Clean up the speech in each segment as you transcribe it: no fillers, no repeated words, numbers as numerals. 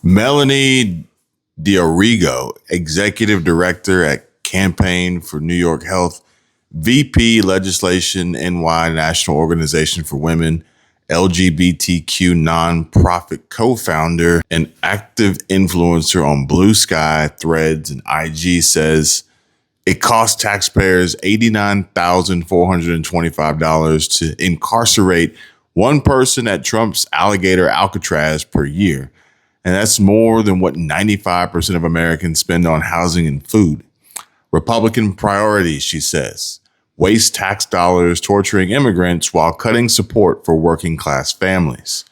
Melanie Diorigo, Executive Director at Campaign for New York Health, VP Legislation NY National Organization for Women, LGBTQ nonprofit co-founder and active influencer on Blue Sky, Threads, and IG, says it costs taxpayers $89,425 to incarcerate one person at Trump's alligator Alcatraz per year. And that's more than what 95% of Americans spend on housing and food. Republican priorities, she says, waste tax dollars torturing immigrants while cutting support for working class families.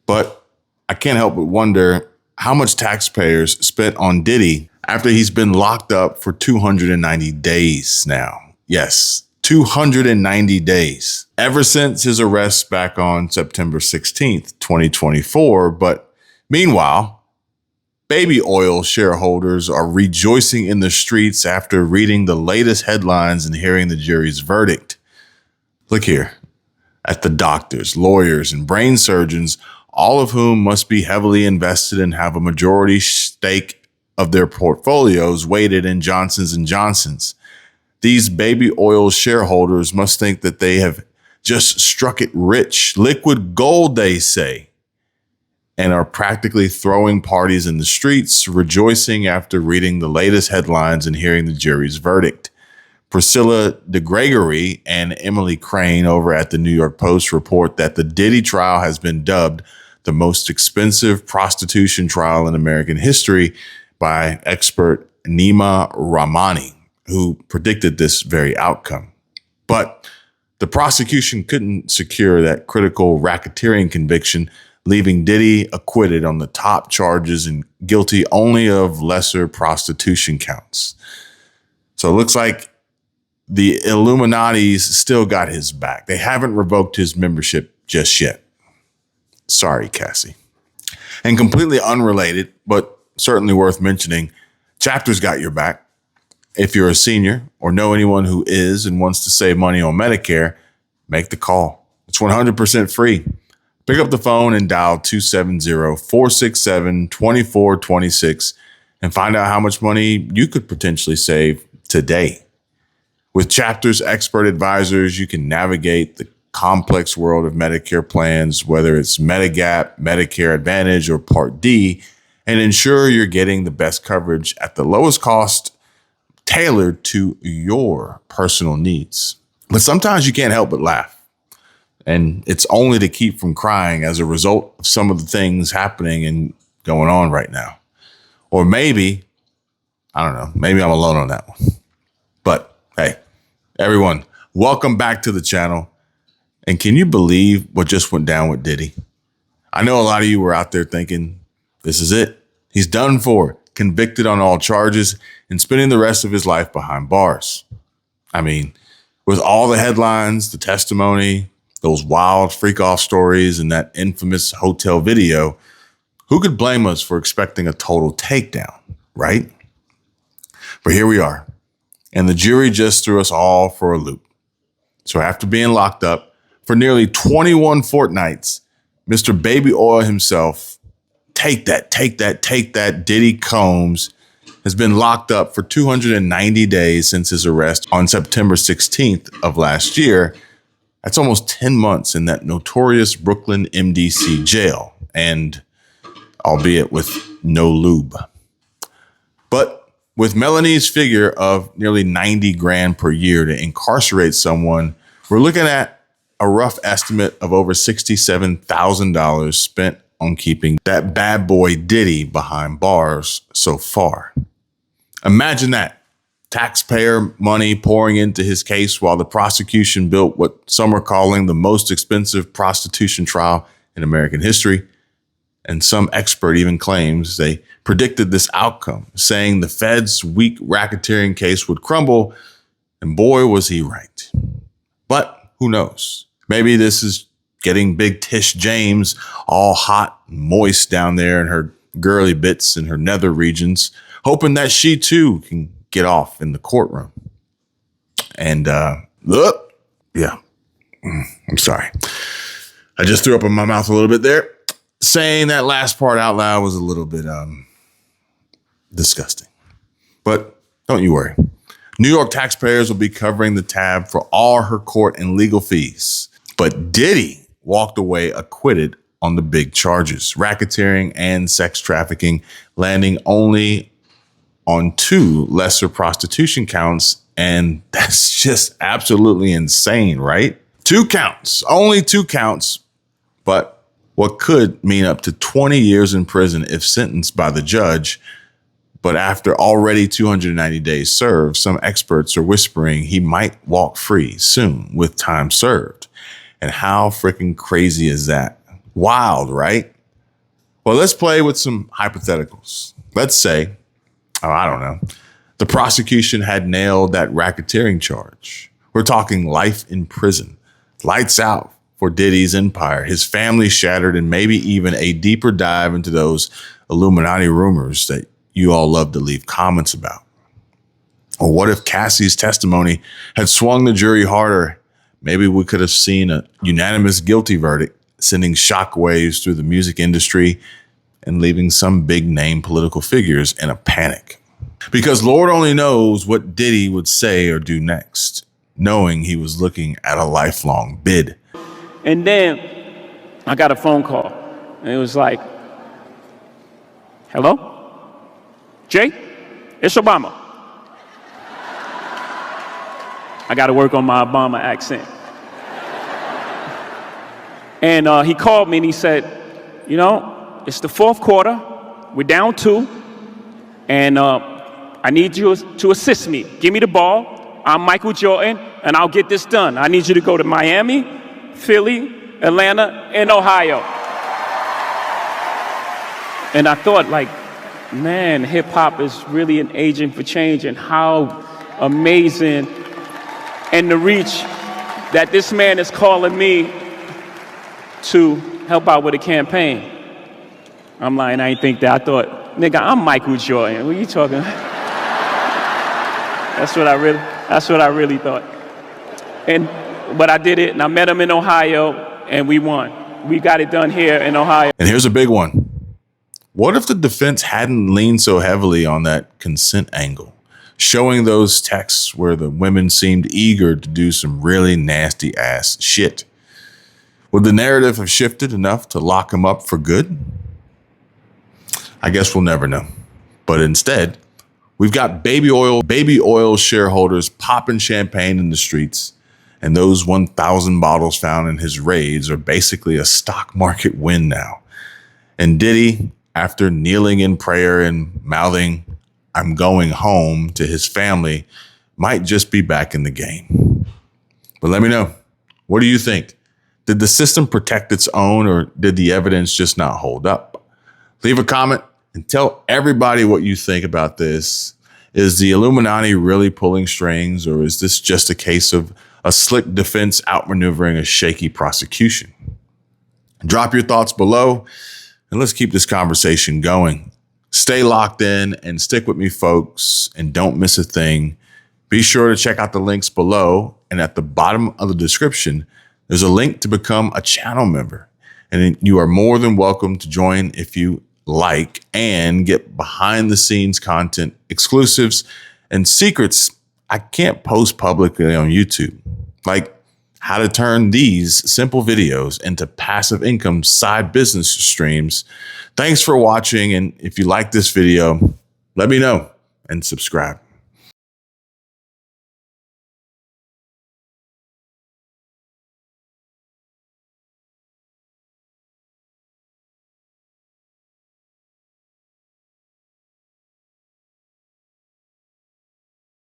But I can't help but wonder how much taxpayers spent on Diddy after he's been locked up for 290 days now. Yes, 290 days. Ever since his arrest back on September 16th, 2024. But meanwhile, baby oil shareholders are rejoicing in the streets after reading the latest headlines and hearing the jury's verdict. Look here at the doctors, lawyers, and brain surgeons, all of whom must be heavily invested and have a majority stake of their portfolios weighted in Johnson's & Johnson's. These baby oil shareholders must think that they have just struck it rich, liquid gold, they say, and are practically throwing parties in the streets, rejoicing after reading the latest headlines and hearing the jury's verdict. Priscilla DeGregory and Emily Crane over at the New York Post report that the Diddy trial has been dubbed the most expensive prostitution trial in American history by expert Nima Rahmani, who predicted this very outcome. But the prosecution couldn't secure that critical racketeering conviction, leaving Diddy acquitted on the top charges and guilty only of lesser prostitution counts. So it looks like the Illuminati's still got his back. They haven't revoked his membership just yet. Sorry, Cassie. And completely unrelated, but certainly worth mentioning, Chapter's got your back. If you're a senior or know anyone who is and wants to save money on Medicare, make the call. It's 100% free. Pick up the phone and dial 270-467-2426 and find out how much money you could potentially save today. With Chapter's expert advisors, you can navigate the complex world of Medicare plans, whether it's Medigap, Medicare Advantage, or Part D, and ensure you're getting the best coverage at the lowest cost, tailored to your personal needs. But sometimes you can't help but laugh. And it's only to keep from crying as a result of some of the things happening and going on right now. Or maybe, I don't know, maybe I'm alone on that one. But hey, everyone, welcome back to the channel. And can you believe what just went down with Diddy? I know a lot of you were out there thinking, this is it. He's done for, convicted on all charges and spending the rest of his life behind bars. I mean, with all the headlines, the testimony, those wild freak-off stories, and that infamous hotel video, who could blame us for expecting a total takedown, right? But here we are, and the jury just threw us all for a loop. So after being locked up for nearly 21 fortnights, Mr. Baby Oil himself, take that, Diddy Combs, has been locked up for 290 days since his arrest on September 16th of last year. That's almost 10 months in that notorious Brooklyn MDC jail, and albeit with no lube. But with Melanie's figure of nearly 90 grand per year to incarcerate someone, we're looking at a rough estimate of over $67,000 spent on keeping that bad boy Diddy behind bars so far. Imagine that. Taxpayer money pouring into his case while the prosecution built what some are calling the most expensive prostitution trial in American history. And some expert even claims they predicted this outcome, saying the Fed's weak racketeering case would crumble. And boy, was he right. But who knows? Maybe this is getting Big Tish James all hot and moist down there in her girly bits in her nether regions, hoping that she too can get off in the courtroom. And yeah, I'm sorry. I just threw up in my mouth a little bit there. saying that last part out loud was a little bit disgusting. But don't you worry. New York taxpayers will be covering the tab for all her court and legal fees. But Diddy walked away acquitted on the big charges, racketeering and sex trafficking, landing only on 2 lesser prostitution counts. And that's just absolutely insane, right? 2 counts, only 2 counts, but what could mean up to 20 years in prison if sentenced by the judge. But after already 290 days served, some experts are whispering he might walk free soon with time served. And how freaking crazy is that? Wild, right? Well, let's play with some hypotheticals. Let's say, I don't know, the prosecution had nailed that racketeering charge. We're talking life in prison, lights out for Diddy's empire, his family shattered, and maybe even a deeper dive into those Illuminati rumors that you all love to leave comments about. Or what if Cassie's testimony had swung the jury harder? Maybe we could have seen a unanimous guilty verdict, sending shockwaves through the music industry and leaving some big name political figures in a panic. Because Lord only knows what Diddy would say or do next, knowing he was looking at a lifelong bid. And then I got a phone call, and it was like, hello? Jay, it's Obama. I got to work on my Obama accent. And he called me and he said, you know, it's the 4th quarter. We're down 2. And I need you to assist me. Give me the ball. I'm Michael Jordan, and I'll get this done. I need you to go to Miami, Philly, Atlanta, and Ohio. And I thought, like, man, hip hop is really an agent for change, and how amazing, and the reach that this man is calling me to help out with a campaign. I'm lying, I ain't think that. I thought, nigga, I'm Michael Jordan. What are you talking about? That's what I really thought. But I did it, and I met him in Ohio, and we won. We got it done here in Ohio. And here's a big one. What if the defense hadn't leaned so heavily on that consent angle, showing those texts where the women seemed eager to do some really nasty ass shit? Would the narrative have shifted enough to lock him up for good? I guess we'll never know. But instead, we've got baby oil shareholders popping champagne in the streets, and those 1,000 bottles found in his raids are basically a stock market win now. And Diddy, after kneeling in prayer and mouthing, "I'm going home" to his family, might just be back in the game. But let me know. What do you think? Did the system protect its own, or did the evidence just not hold up? Leave a comment and tell everybody what you think about this. Is the Illuminati really pulling strings, or is this just a case of a slick defense outmaneuvering a shaky prosecution? Drop your thoughts below, and let's keep this conversation going. Stay locked in and stick with me, folks, and don't miss a thing. Be sure to check out the links below, and at the bottom of the description, there's a link to become a channel member. And you are more than welcome to join if you like and get behind the scenes content, exclusives, and secrets I can't post publicly on YouTube. Like how to turn these simple videos into passive income side business streams. Thanks for watching. And if you like this video, let me know and subscribe.